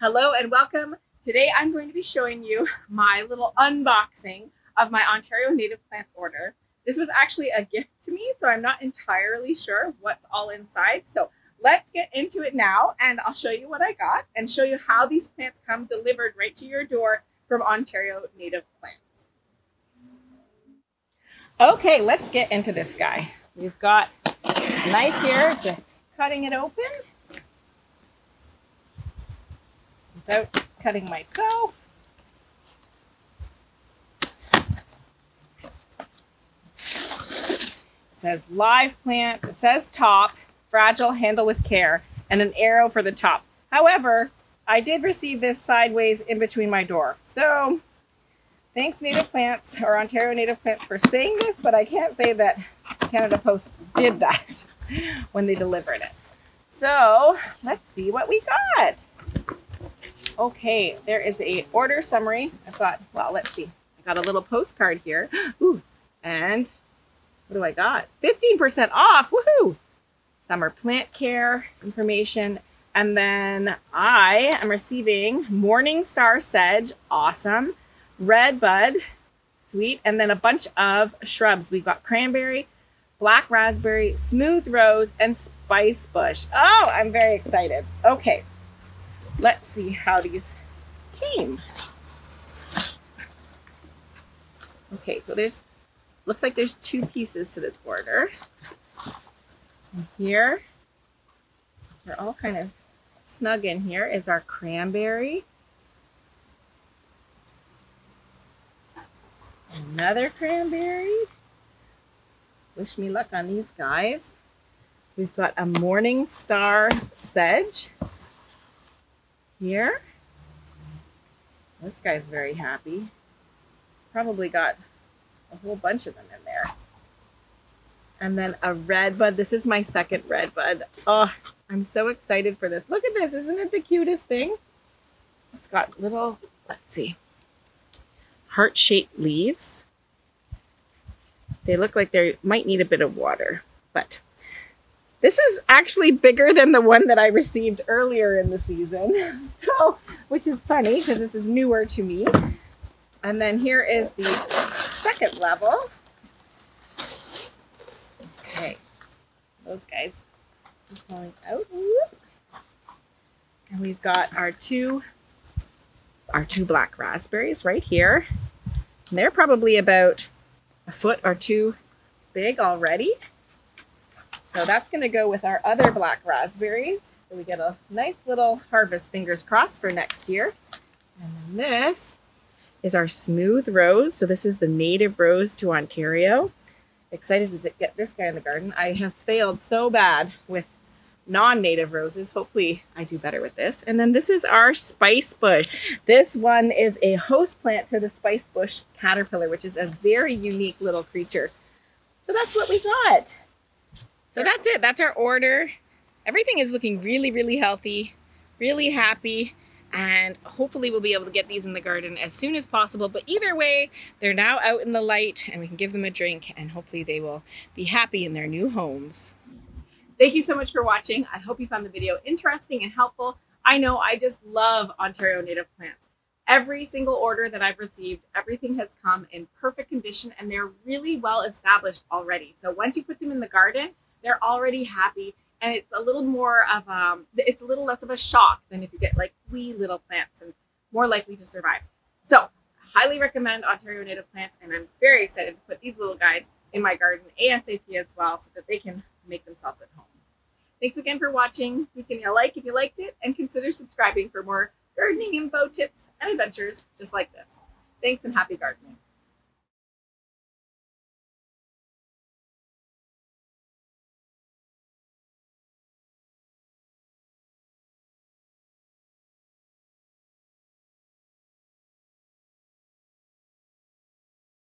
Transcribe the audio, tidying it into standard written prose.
Hello and welcome. Today I'm going to be showing you my little unboxing of my Ontario native plants order. This was actually a gift to me, so I'm not entirely sure what's all inside. So let's get into it now and I'll show you what I got and show you how these plants come delivered right to your door from Ontario native plants. Okay, let's get into this guy. We've got a knife here, just cutting it open without cutting myself. It says live plant, it says top, fragile, handle with care, and an arrow for the top. However, I did receive this sideways in between my door. So thanks Native Plants or Ontario Native Plants for saying this, but I can't say that Canada Post did that when they delivered it. So let's see what we got. Okay, there is a order summary. I've got, well, let's see. I got a little postcard here. Ooh, and what do I got? 15% off, woohoo! Summer plant care information. And then I am receiving Morning Star Sedge, awesome. Redbud, sweet. And then a bunch of shrubs. We've got Cranberry, Black Raspberry, Smooth Rose, and Spicebush. Oh, I'm very excited. Okay. Let's see how these came. Okay, so looks like there's two pieces to this order. And here, they're all kind of snug in here, is our Cranberry. Another Cranberry. Wish me luck on these guys. We've got a Morning Star Sedge. Here, this guy's very happy. Probably got a whole bunch of them in there. And then a Redbud. This is my second Redbud. Oh, I'm so excited for this. Look at this. Isn't it the cutest thing? It's got little, let's see, heart-shaped leaves. They look like they might need a bit of water, but this is actually bigger than the one that I received earlier in the season, so, which is funny because this is newer to me. And then here is the second level. Okay, those guys are falling out. And we've got our two black raspberries right here. And they're probably about a foot or two big already. So that's going to go with our other black raspberries. So we get a nice little harvest, fingers crossed, for next year. And then this is our Smooth Rose. So this is the native rose to Ontario. Excited to get this guy in the garden. I have failed so bad with non-native roses. Hopefully I do better with this. And then this is our Spicebush. This one is a host plant to the Spicebush caterpillar, which is a very unique little creature. So that's what we got. So that's it. That's our order. Everything is looking really, really healthy, really happy, and hopefully we'll be able to get these in the garden as soon as possible. But either way, they're now out in the light and we can give them a drink and hopefully they will be happy in their new homes. Thank you so much for watching. I hope you found the video interesting and helpful. I know I just love Ontario native plants. Every single order that I've received, everything has come in perfect condition and they're really well established already. So once you put them in the garden, they're already happy, and it's a little more of it's a little less of a shock than if you get like wee little plants and more likely to survive. So highly recommend Ontario native plants, and I'm very excited to put these little guys in my garden ASAP as well so that they can make themselves at home. Thanks again for watching. Please give me a like if you liked it and consider subscribing for more gardening info, tips, and adventures just like this. Thanks and happy gardening.